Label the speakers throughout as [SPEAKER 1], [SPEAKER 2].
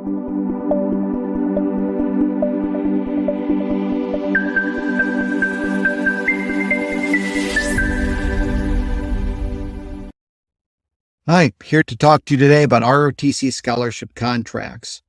[SPEAKER 1] Hi, here to talk to you today about ROTC scholarship contracts.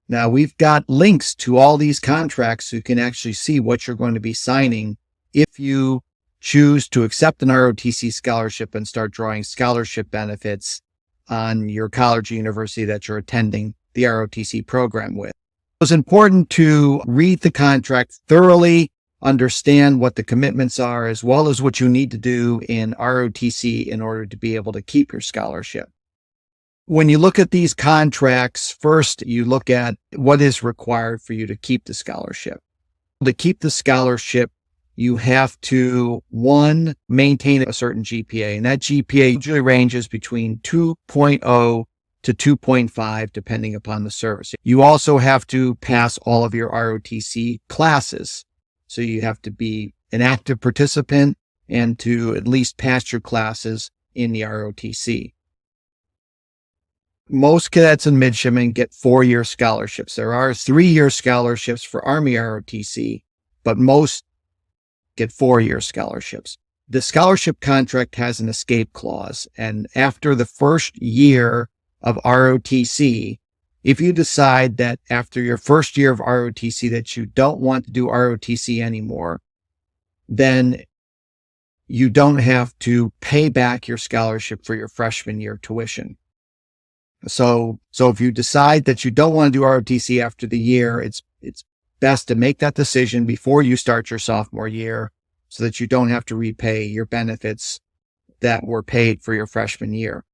[SPEAKER 1] Now, we've got links to all these contracts so you can actually see what you're going to be signing if you choose to accept an ROTC scholarship and start drawing scholarship benefits on your college or university that you're attending the ROTC program with. It's important to read the contract thoroughly, understand what the commitments are, as well as what you need to do in ROTC in order to be able to keep your scholarship. When you look at these contracts, first you look at what is required for you to keep the scholarship. To keep the scholarship, you have to, one, maintain a certain GPA, and that GPA usually ranges between 2.0 to 2.5, depending upon the service. You also have to pass all of your ROTC classes. So you have to be an active participant and to at least pass your classes in the ROTC. Most cadets and midshipmen get 4-year scholarships. There are 3-year scholarships for Army ROTC, but most get 4-year scholarships. The scholarship contract has an escape clause, and after the first year of ROTC, if you decide that after your first year of ROTC that you don't want to do ROTC anymore, then you don't have to pay back your scholarship for your freshman year tuition. So if you decide that you don't want to do ROTC after the year, it's best to make that decision before you start your sophomore year so that you don't have to repay your benefits that were paid for your freshman year.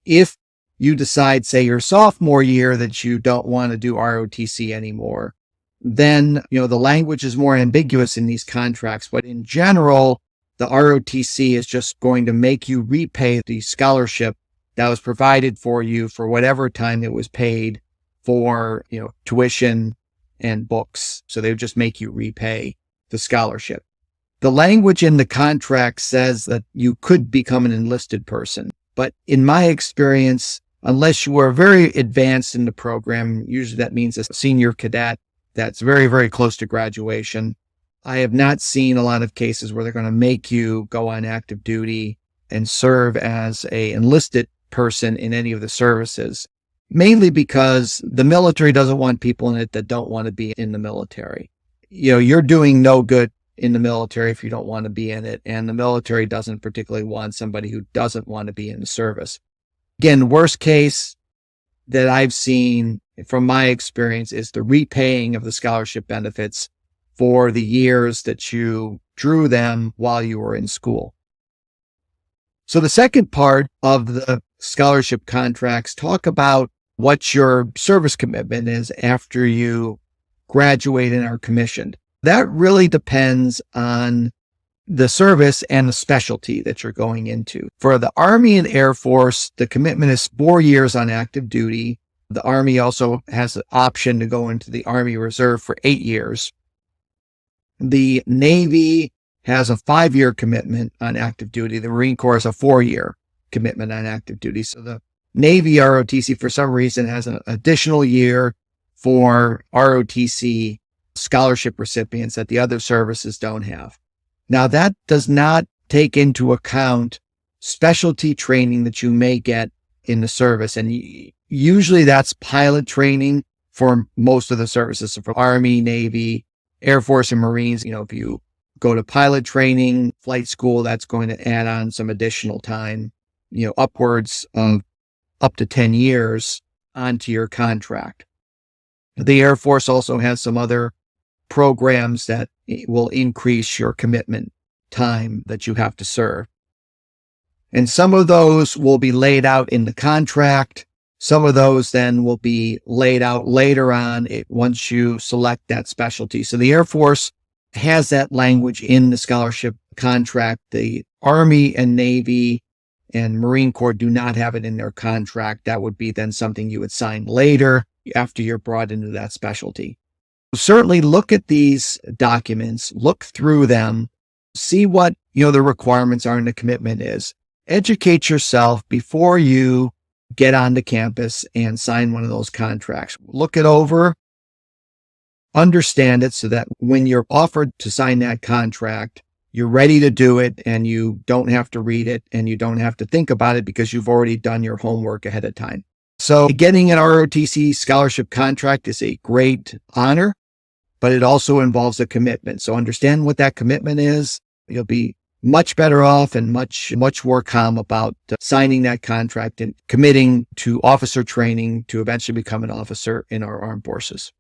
[SPEAKER 1] If you decide, say, your sophomore year that you don't want to do ROTC anymore, then, the language is more ambiguous in these contracts. But in general, the ROTC is just going to make you repay the scholarship that was provided for you for whatever time it was paid for, tuition and books. So they would just make you repay the scholarship. The language in the contract says that you could become an enlisted person. But in my experience, unless you are very advanced in the program, usually that means a senior cadet that's very, very close to graduation. I have not seen a lot of cases where they're going to make you go on active duty and serve as an enlisted person in any of the services, mainly because the military doesn't want people in it that don't want to be in the military. You're doing no good in the military if you don't want to be in it, and the military doesn't particularly want somebody who doesn't want to be in the service. Again, worst case that I've seen from my experience is the repaying of the scholarship benefits for the years that you drew them while you were in school. So the second part of the scholarship contracts talk about what your service commitment is after you graduate and are commissioned. That really depends on the service and the specialty that you're going into. For the Army and Air Force, the commitment is 4 years on active duty. The Army also has an option to go into the Army Reserve for 8 years. The Navy has a 5-year commitment on active duty. The Marine Corps has a 4-year commitment on active duty. So the Navy ROTC, for some reason, has an additional year for ROTC scholarship recipients that the other services don't have. Now, that does not take into account specialty training that you may get in the service. And usually that's pilot training for most of the services. So for Army, Navy, Air Force, and Marines, if you go to pilot training, flight school, that's going to add on some additional time, upwards of up to 10 years onto your contract. The Air Force also has some other programs that will increase your commitment time that you have to serve. And some of those will be laid out in the contract. Some of those then will be laid out later on once you select that specialty. So the Air Force has that language in the scholarship contract. The Army and Navy and Marine Corps do not have it in their contract. That would be then something you would sign later after you're brought into that specialty. Certainly look at these documents, look through them, see what, the requirements are and the commitment is. Educate yourself before you get onto campus and sign one of those contracts. Look it over, understand it so that when you're offered to sign that contract, you're ready to do it and you don't have to read it and you don't have to think about it because you've already done your homework ahead of time. So getting an ROTC scholarship contract is a great honor, but it also involves a commitment. So understand what that commitment is. You'll be much better off and much more calm about signing that contract and committing to officer training to eventually become an officer in our armed forces.